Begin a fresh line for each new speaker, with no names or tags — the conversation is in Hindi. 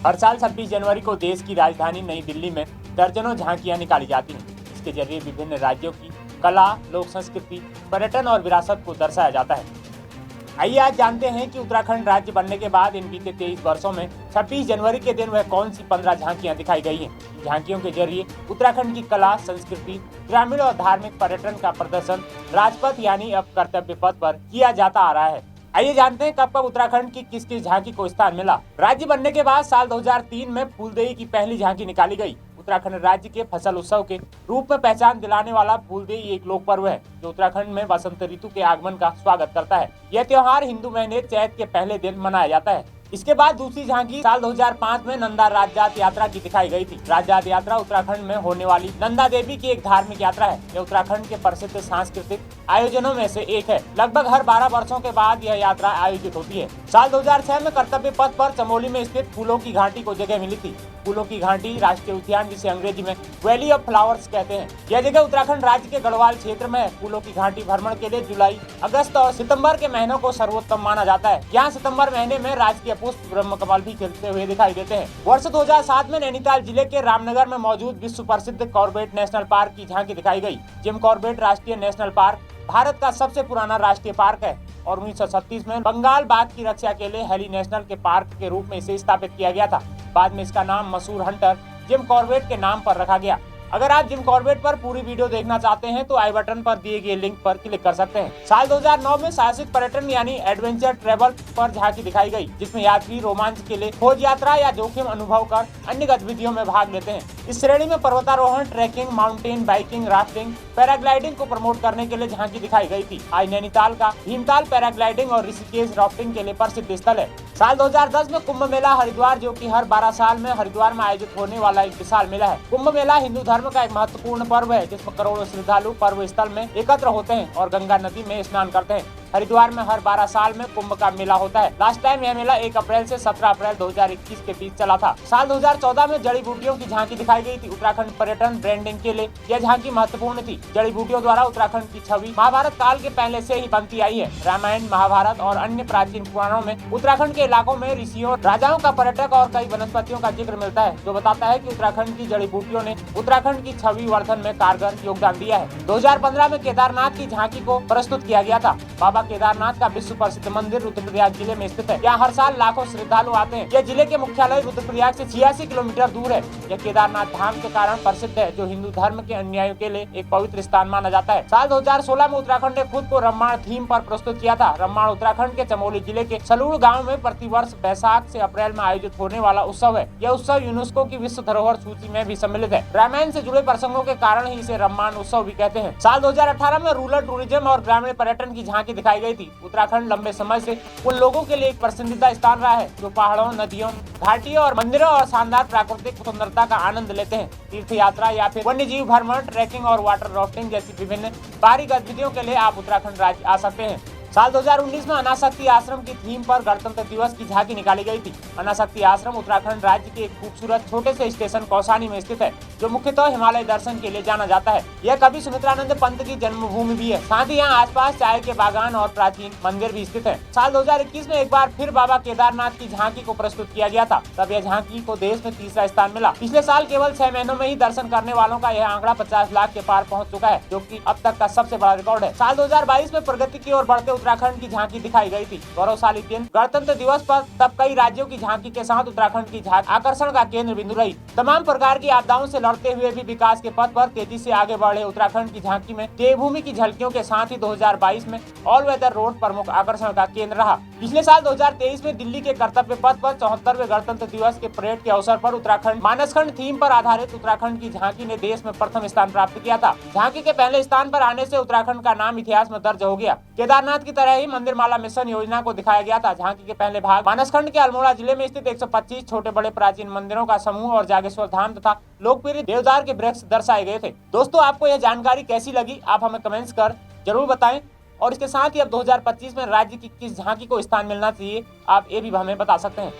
हर साल 26 जनवरी को देश की राजधानी नई दिल्ली में दर्जनों झांकियां निकाली जाती हैं। इसके जरिए विभिन्न राज्यों की कला, लोक संस्कृति, पर्यटन और विरासत को दर्शाया जाता है। आइए आज जानते हैं कि उत्तराखंड राज्य बनने के बाद इन बीते 23 वर्षों में 26 जनवरी के दिन वह कौन सी 15 झांकियां दिखाई गई हैं। इन झांकियों के जरिए उत्तराखंड की कला, संस्कृति, ग्रामीण और धार्मिक पर्यटन का प्रदर्शन राजपथ यानी अब कर्तव्य पथ पर किया जाता आ रहा है। आइए जानते हैं कब कब उत्तराखंड की किस किस झांकी को स्थान मिला। राज्य बनने के बाद साल 2003 में फूलदेई की पहली झांकी निकाली गई। उत्तराखंड राज्य के फसल उत्सव के रूप में पहचान दिलाने वाला फूलदेई एक लोक पर्व है जो उत्तराखंड में वसंत ऋतु के आगमन का स्वागत करता है। यह त्योहार हिंदू महीने चैत के पहले दिन मनाया जाता है। इसके बाद दूसरी झांकी साल 2005 में नंदा राजजात यात्रा की दिखाई गई थी। राजजात यात्रा उत्तराखंड में होने वाली नंदा देवी की एक धार्मिक यात्रा है। यह उत्तराखंड के प्रसिद्ध सांस्कृतिक आयोजनों में से एक है। लगभग हर 12 वर्षों के बाद यह यात्रा आयोजित होती है। साल 2006 में कर्तव्य पथ पर चमोली में स्थित फूलों की घाटी को जगह मिली थी। फूलों की घाटी राष्ट्रीय उद्यान, जिसे अंग्रेजी में वैली ऑफ फ्लावर्स कहते हैं, यह जगह उत्तराखंड राज्य के गढ़वाल क्षेत्र में है। फूलों की घाटी भ्रमण के लिए जुलाई, अगस्त और सितंबर के महीनों को सर्वोत्तम माना जाता है। यहाँ सितंबर महीने में राजकीय पुष्प ब्रह्मकमल भी खिलते हुए दिखाई देते हैं। वर्ष 2007 में नैनीताल जिले के रामनगर में मौजूद विश्व प्रसिद्ध कॉर्बेट नेशनल पार्क की झांकी दिखाई गई। जिम कॉर्बेट राष्ट्रीय नेशनल पार्क भारत का सबसे पुराना राष्ट्रीय पार्क है और 1936 में बंगाल बाघ की रक्षा के लिए हेली नेशनल के पार्क के रूप में इसे स्थापित किया गया था। बाद में इसका नाम मशहूर हंटर जिम कॉर्बेट के नाम पर रखा गया। अगर आप जिम कॉर्बेट पर पूरी वीडियो देखना चाहते हैं तो आई बटन पर दिए गए लिंक पर क्लिक कर सकते हैं। साल 2009 में साहसिक पर्यटन यानी एडवेंचर ट्रेवल पर झांकी दिखाई गई, जिसमें यात्री रोमांच के लिए खोज यात्रा या जोखिम अनुभव कर अन्य गतिविधियों में भाग लेते हैं। इस श्रेणी में पर्वतारोहण, trekking, mountain biking, rafting, paragliding को प्रमोट करने के लिए झांकी दिखाई गई थी। आज नैनीताल का भीमताल पैराग्लाइडिंग और ऋषिकेश राफ्टिंग के लिए प्रसिद्ध स्थल है। साल 2010 में कुंभ मेला हरिद्वार, जो कि हर 12 साल में हरिद्वार में आयोजित होने वाला एक विशाल मेला है। कुंभ मेला हिंदू धर्म का एक महत्वपूर्ण पर्व है जिसमें करोड़ों श्रद्धालु पर्व स्थल में एकत्र होते हैं और गंगा नदी में स्नान करते हैं। हरिद्वार में हर 12 साल में कुंभ का मेला होता है। लास्ट टाइम यह मेला 1 अप्रैल से 17 अप्रैल 2021 के बीच चला था। साल 2014 में जड़ी बूटियों की झांकी दिखाई गई थी। उत्तराखंड पर्यटन ब्रांडिंग के लिए यह झांकी महत्वपूर्ण थी। जड़ी बूटियों द्वारा उत्तराखंड की छवि महाभारत काल के पहले से ही बनती आई है। रामायण, महाभारत और अन्य प्राचीन पुराणों में उत्तराखंड के इलाकों में ऋषियों, राजाओं का पर्यटक और कई वनस्पतियों का जिक्र मिलता है, जो बताता है कि उत्तराखंड की जड़ी बूटियों ने उत्तराखंड की छवि वर्धन में कारगर योगदान दिया है। 2015 में केदारनाथ की झांकी को प्रस्तुत किया गया था। बाबा केदारनाथ का विश्व प्रसिद्ध मंदिर रुद्रप्रयाग जिले में स्थित है। यहाँ हर साल लाखों श्रद्धालु आते हैं। यह जिले के मुख्यालय रुद्रप्रयाग से 86 किलोमीटर दूर है। यह केदारनाथ धाम के कारण प्रसिद्ध है, जो हिंदू धर्म के अनुयायियों के लिए एक पवित्र स्थान माना जाता है। साल 2016 में उत्तराखंड ने खुद को रम्माण थीम पर प्रस्तुत किया था। रम्माण उत्तराखंड के चमोली जिले के सलूड़ गाँव में प्रतिवर्ष बैसाख से अप्रैल में आयोजित होने वाला उत्सव है। यह उत्सव यूनेस्को की विश्व धरोहर सूची में भी सम्मिलित है। रामायण से जुड़े प्रसंगों के कारण ही इसे रम्माण उत्सव भी कहते हैं। साल 2018 में रूरल टूरिज्म और ग्रामीण पर्यटन की झांकी दिखाई गई थी। उत्तराखंड लंबे समय से उन लोगों के लिए एक पसंदीदा स्थान रहा है जो पहाड़ों, नदियों, घाटियों और मंदिरों और शानदार प्राकृतिक सुंदरता का आनंद लेते हैं। तीर्थ यात्रा या फिर वन्य जीव भ्रमण, ट्रैकिंग और वाटर राफ्टिंग जैसी विभिन्न बाहरी गतिविधियों के लिए आप उत्तराखंड राज्य आ सकते हैं। साल 2019 में अनासक्ति आश्रम की थीम पर गणतंत्र दिवस की झांकी निकाली गई थी। अनासक्ति आश्रम उत्तराखंड राज्य के एक खूबसूरत छोटे से स्टेशन कौसानी में स्थित है, जो मुख्यतः हिमालय दर्शन के लिए जाना जाता है। यह कवि सुमित्रानंद पंत की जन्मभूमि भी है। साथ ही यहाँ आसपास चाय के बागान और प्राचीन मंदिर भी स्थित है। साल 2021 में एक बार फिर बाबा केदारनाथ की झांकी को प्रस्तुत किया गया था। तब यह झांकी को देश में तीसरा स्थान मिला। पिछले साल केवल 6 महीनों में ही दर्शन करने वालों का यह आंकड़ा 50 लाख के पार पहुँच चुका है, जो की अब तक का सबसे बड़ा रिकॉर्ड है। साल 2022 में प्रगति की ओर बढ़ते उत्तराखंड की झांकी दिखाई गई थी। गौरवशाली दिन गणतंत्र दिवस पर तब कई राज्यों की झांकी के साथ उत्तराखंड की झांकी आकर्षण का केंद्र बिंदु रही। तमाम प्रकार की आपदाओं से लड़ते हुए भी विकास के पथ पर तेजी से आगे बढ़े उत्तराखंड की झांकी में देवभूमि की झलकियों के साथ ही 2022 में ऑल वेदर रोड प्रमुख आकर्षण का केंद्र रहा। पिछले साल 2023 में दिल्ली के कर्तव्य पथ पर 74वें गणतंत्र दिवस के परेड के अवसर पर उत्तराखंड मानसखंड थीम पर आधारित उत्तराखंड की झांकी ने देश में प्रथम स्थान प्राप्त किया था। झांकी के पहले स्थान पर आने से उत्तराखंड का नाम इतिहास में दर्ज हो गया। केदारनाथ की तरह ही मंदिर माला मिशन योजना को दिखाया गया था। झांकी के पहले भाग मानसखंड के अल्मोड़ा जिले में स्थित 125 छोटे बड़े प्राचीन मंदिरों का समूह और जागेश्वर धाम तथा लोकप्रिय देवदार के वृक्ष दर्शाए गए थे। दोस्तों, आपको यह जानकारी कैसी लगी, आप हमें कमेंट्स कर जरूर बताएं। और इसके साथ ही अब 2025 में राज्य की किस झांकी को स्थान मिलना चाहिए, आप ये भी हमें बता सकते हैं।